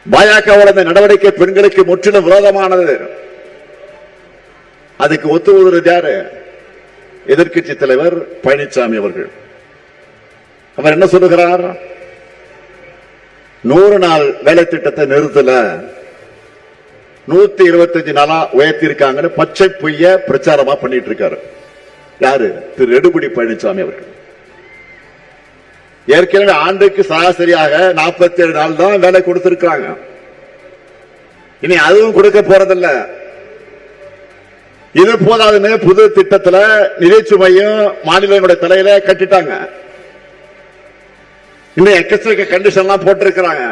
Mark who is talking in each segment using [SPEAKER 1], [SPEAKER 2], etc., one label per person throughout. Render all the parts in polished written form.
[SPEAKER 1] பாஜகவோட இந்த நடவடிக்கை பெண்களுக்கு முற்றிலும் விரோதமானது. அதுக்கு ஒத்து ஊதுறது யாரு? எதிர்க்கட்சி தலைவர் பழனிசாமி அவர்கள். அவர் என்ன சொல்லுகிறார்? 100 நாள் வேலை திட்டத்தை நிறுத்தல, 125 நாளா உயர்த்திருக்காங்கன்னு பச்சை பொய்ய பிரச்சாரமா பண்ணிட்டு இருக்காரு. யாரு? திரு எடப்பாடி பழனிசாமி அவர்கள். ஏற்கனவே ஆண்டுக்கு சராசரியாக 47 நாள் தான் வேலை கொடுத்திருக்காங்க. இனி அதுவும் கொடுக்க போறதில்ல. இது போதாதுன்னு புது திட்டத்தில் நிதிச்சுமையும் மாநிலங்களுடைய தலையில கட்டிட்டாங்க. இன்னும் எக்கச்சக்க கண்டிஷன் எல்லாம் போட்டிருக்கிறாங்க.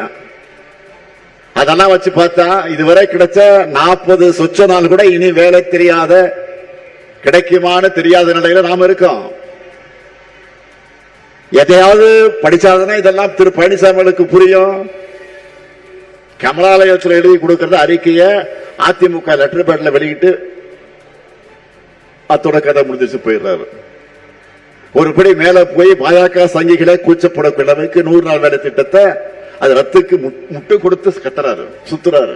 [SPEAKER 1] அதெல்லாம் வச்சு பார்த்தா இதுவரை கிடைச்ச 40 சொச்ச நாள் கூட இனி வேலை தெரியாத, கிடைக்குமான்னு தெரியாத நிலையில நாம இருக்கோம். எதையாவது படிச்சாதுன்னா இதெல்லாம் திரு பழனிசாமிகளுக்கு புரியும். கமலாலயத்தில் எழுதி கொடுக்கிறது அறிக்கைய அதிமுக லெட்டர் பேட்ல வெளியிட்டு அத்தோட கதை முடிஞ்சிச்சு போயிடுறாரு. ஒருபடி மேல போய் பாஜக சங்கிகளை கூச்சப்படக்கூடிய அளவுக்கு 100 நாள் வேலை திட்டத்தை அது ரத்துக்கு முட்டு கொடுத்து கட்டுறாரு, சுத்துறாரு.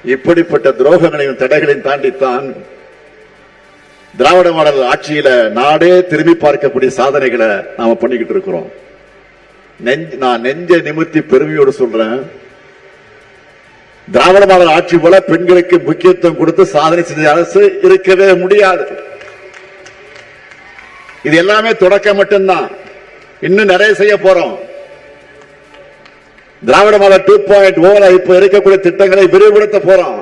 [SPEAKER 1] இப்படிப்பட்ட துரோகங்களையும் தடைகளையும் தாண்டித்தான் திராவிட மாடல் ஆட்சியில நாடே திரும்பி பார்க்கக்கூடிய சாதனைகளை நாம பண்ணிக்கிட்டு இருக்கிறோம். நான் நெஞ்ச நிமிர்த்தி பெருமையோடு சொல்றேன், திராவிட மாடல் ஆட்சி போல பெண்களுக்கு முக்கியத்துவம் கொடுத்து சாதனை செஞ்ச அரசு இருக்கவே முடியாது. இது எல்லாமே தொடக்கம் மட்டும்தான். இன்னும் நிறைய செய்ய போறோம். திராவிட மாடல் 2.0 இப்ப இருக்கக்கூடிய திட்டங்களை விரிவுபடுத்த போறோம்.